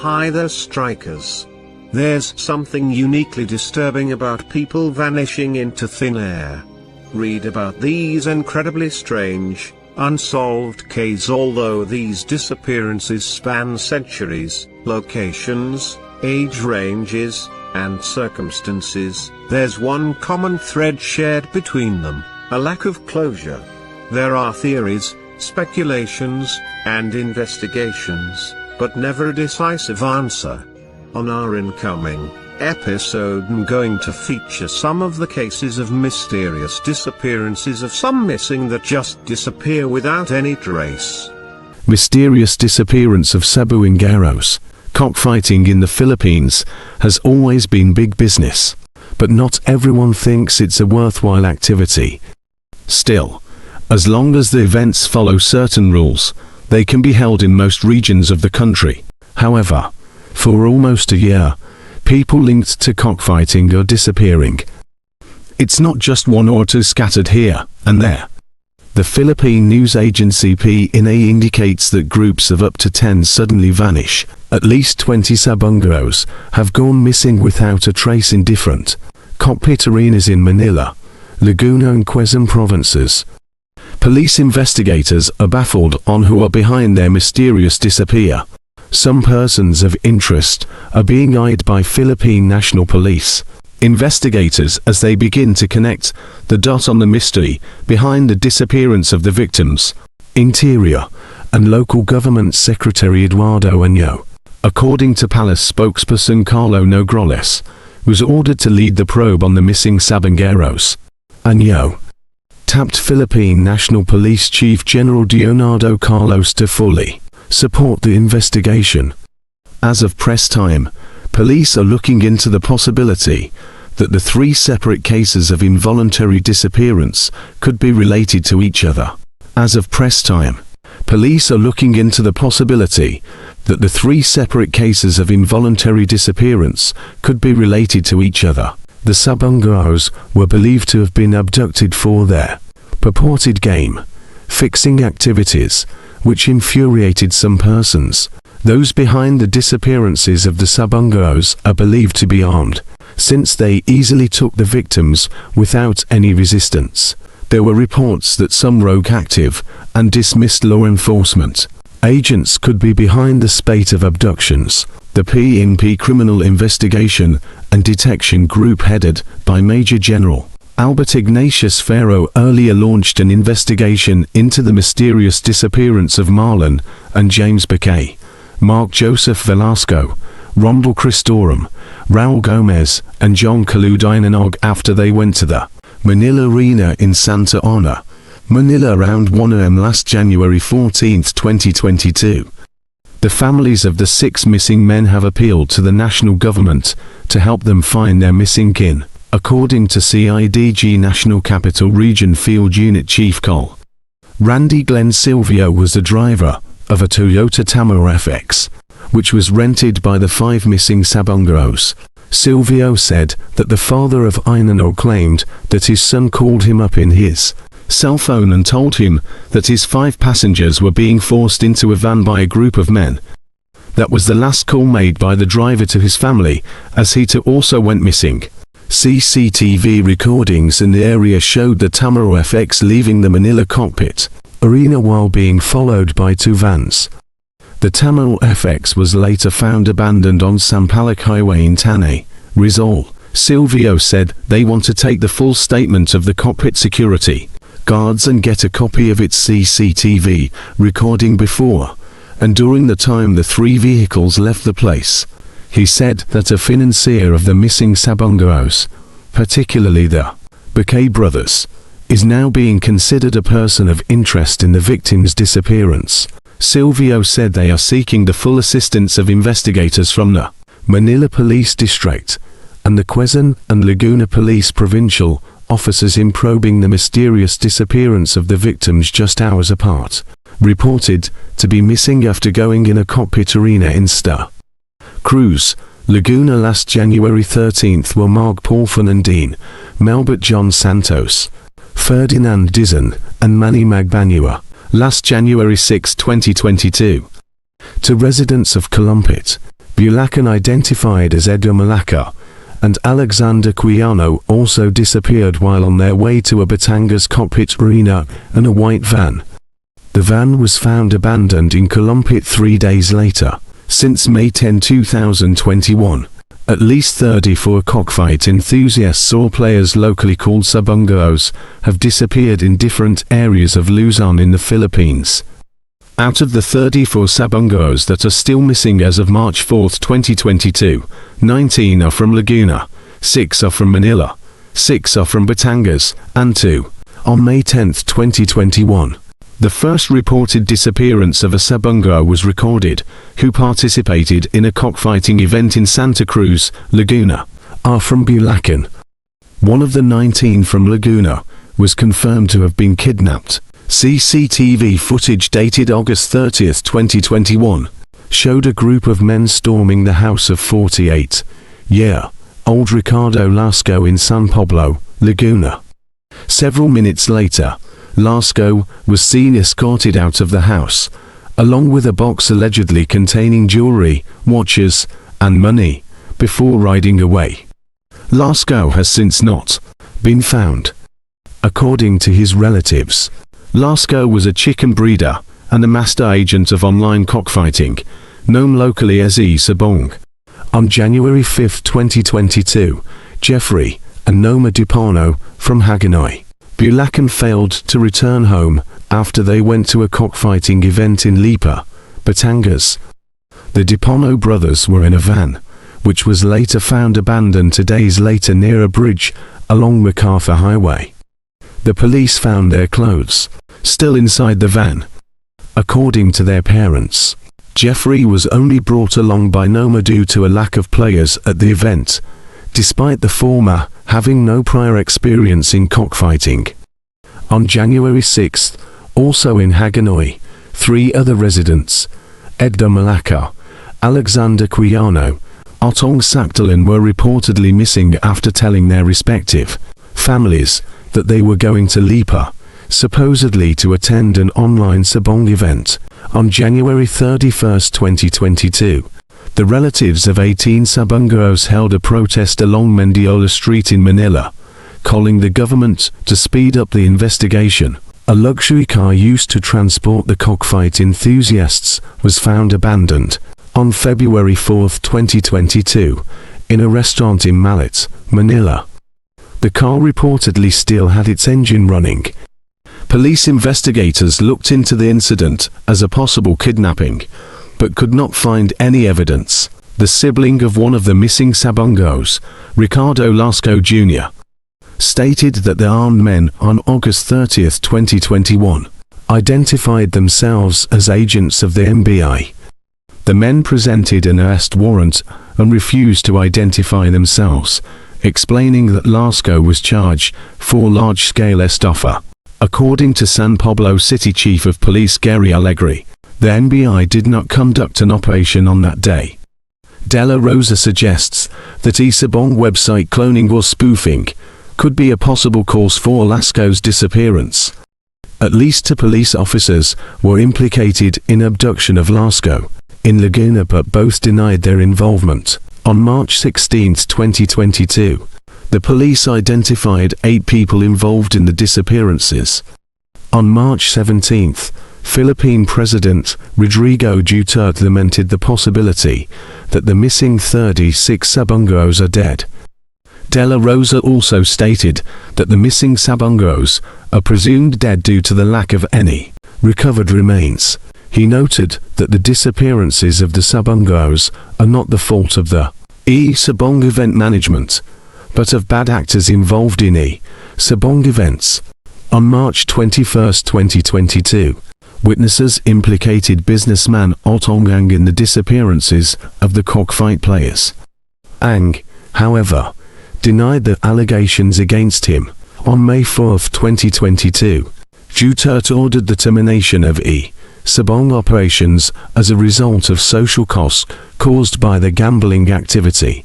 Hi there, strikers. There's something uniquely disturbing about people vanishing into thin air. Read about these incredibly strange, unsolved cases. Although these disappearances span centuries, locations, age ranges, and circumstances, there's one common thread shared between them: a lack of closure. There are theories, speculations, and investigations, but never a decisive answer. On our incoming episode, I'm going to feature some of the cases of mysterious disappearances of some missing that just disappear without any trace. Mysterious disappearance of Sabungeros. Cockfighting in the Philippines has always been big business, but not everyone thinks it's a worthwhile activity. Still, as long as the events follow certain rules, they can be held in most regions of the country. However, for almost a year, people linked to cockfighting are disappearing. It's not just one or two scattered here and there. The Philippine news agency PNA indicates that groups of up to 10 suddenly vanish. At least 20 Sabungeros have gone missing without a trace in different cockpit arenas in Manila, Laguna and Quezon provinces. Police investigators are baffled on who are behind their mysterious disappear. Some persons of interest are being eyed by Philippine National Police investigators as they begin to connect the dot on the mystery behind the disappearance of the victims. Interior and Local Government Secretary Eduardo Año, according to Palace spokesperson Carlo Nograles, was ordered to lead the probe on the missing Sabungeros. Año tapped Philippine National Police Chief General Leonardo Carlos to fully support the investigation. As of press time, police are looking into the possibility that the 3 separate cases of involuntary disappearance could be related to each other. As of press time, police are looking into the possibility that the 3 separate cases of involuntary disappearance could be related to each other. The Sabungeros were believed to have been abducted for their purported game-fixing activities, which infuriated some persons. Those behind the disappearances of the Sabungeros are believed to be armed, since they easily took the victims without any resistance. There were reports that some rogue active and dismissed law enforcement agents could be behind the spate of abductions. The PNP Criminal Investigation and Detection Group headed by Major General Albert Ignatius Ferro earlier launched an investigation into the mysterious disappearance of Marlon and James Bacay, Mark Joseph Velasco, Rombel Cristorum, Raul Gomez, and John Kaludinanog after they went to the Manila Arena in Santa Ana, Manila around 1 a.m. last January 14, 2022. The families of the 6 missing men have appealed to the national government to help them find their missing kin, according to CIDG National Capital Region Field Unit Chief Col. Randy Glenn Silvio was the driver of a Toyota Tamaro FX, which was rented by the 5 missing Sabungeros. Silvio said that the father of Inanog claimed that his son called him up in his cell phone and told him that his 5 passengers were being forced into a van by a group of men. That was the last call made by the driver to his family, as he too also went missing. CCTV recordings in the area showed the Tamaro FX leaving the Manila cockpit arena while being followed by 2 vans. The Tamaro FX was later found abandoned on Sampaloc Highway in Tanay, Rizal. Silvio said they want to take the full statement of the cockpit security guards and get a copy of its CCTV recording before and during the time the 3 vehicles left the place. He said that a financier of the missing Sabungeros, particularly the Bacay brothers, is now being considered a person of interest in the victim's disappearance. Silvio said they are seeking the full assistance of investigators from the Manila Police District and the Quezon and Laguna Police Provincial officers in probing the mysterious disappearance of the victims just hours apart, reported to be missing after going in a cockpit arena in Sta. Cruz, Laguna last January 13 were Mark Paul Fernandine, Melbert John Santos, Ferdinand Dizon, and Manny Magbanua, last January 6, 2022. To residents of Calumpit, Bulacan, identified as Edgar Malacca, and Alexander Quijano, also disappeared while on their way to a Batangas cockpit arena in a white van. The van was found abandoned in Columpit 3 days later. Since May 10, 2021, at least 34 cockfight enthusiasts or players locally called Sabungeros have disappeared in different areas of Luzon in the Philippines. Out of the 34 Sabungeros that are still missing as of March 4, 2022, 19 are from Laguna, 6 are from Manila, 6 are from Batangas, and 2 on May 10, 2021. The first reported disappearance of a Sabungero was recorded, who participated in a cockfighting event in Santa Cruz, Laguna, are from Bulacan. One of the 19 from Laguna was confirmed to have been kidnapped. CCTV footage dated August 30, 2021, showed a group of men storming the house of 48-year-old Ricardo Lasco in San Pablo, Laguna. Several minutes later, Lasco was seen escorted out of the house, along with a box allegedly containing jewelry, watches, and money, before riding away. Lasco has since not been found. According to his relatives, Lasco was a chicken breeder and a master agent of online cockfighting, known locally as Sabong. On January 5, 2022, Jeffrey and Noma Dupano from Hagonoy, Bulacan failed to return home after they went to a cockfighting event in Lipa, Batangas. The Dupano brothers were in a van, which was later found abandoned 2 days later near a bridge along MacArthur Highway. The police found their clothes still inside the van. According to their parents, Jeffrey was only brought along by Noma due to a lack of players at the event, despite the former having no prior experience in cockfighting. On January 6, also in Hagonoy, 3 other residents, Edgar Malacca, Alexander Quijano, Otong Sakdalan, were reportedly missing after telling their respective families that they were going to Lipa, supposedly to attend an online Sabong event. On January 31, 2022, the relatives of 18 Sabungeros held a protest along Mendiola Street in Manila, calling the government to speed up the investigation. A luxury car used to transport the cockfight enthusiasts was found abandoned on February 4, 2022, in a restaurant in Malit, Manila. The car reportedly still had its engine running. Police investigators looked into the incident as a possible kidnapping, but could not find any evidence. The sibling of one of the missing Sabungeros, Ricardo Lasco Jr., stated that the armed men on August 30, 2021, identified themselves as agents of the NBI. The men presented an arrest warrant and refused to identify themselves, explaining that Lasco was charged for large-scale estafa. According to San Pablo City Chief of Police Gary Allegri, the NBI did not conduct an operation on that day. De La Rosa suggests that Sabong website cloning or spoofing could be a possible cause for Lasco's disappearance. At least 2 police officers were implicated in abduction of Lasco in Laguna, but both denied their involvement. On March 16, 2022, the police identified 8 people involved in the disappearances. On March 17, Philippine President Rodrigo Duterte lamented the possibility that the missing 36 Sabungeros are dead. De La Rosa also stated that the missing Sabungeros are presumed dead due to the lack of any recovered remains. He noted that the disappearances of the Sabungeros are not the fault of the Sabong event management, but of bad actors involved in Sabong events. On March 21, 2022, witnesses implicated businessman Otong Ang in the disappearances of the cockfight players. Ang, however, denied the allegations against him. On May 4, 2022, Duterte ordered the termination of Sabong operations as a result of social costs caused by the gambling activity.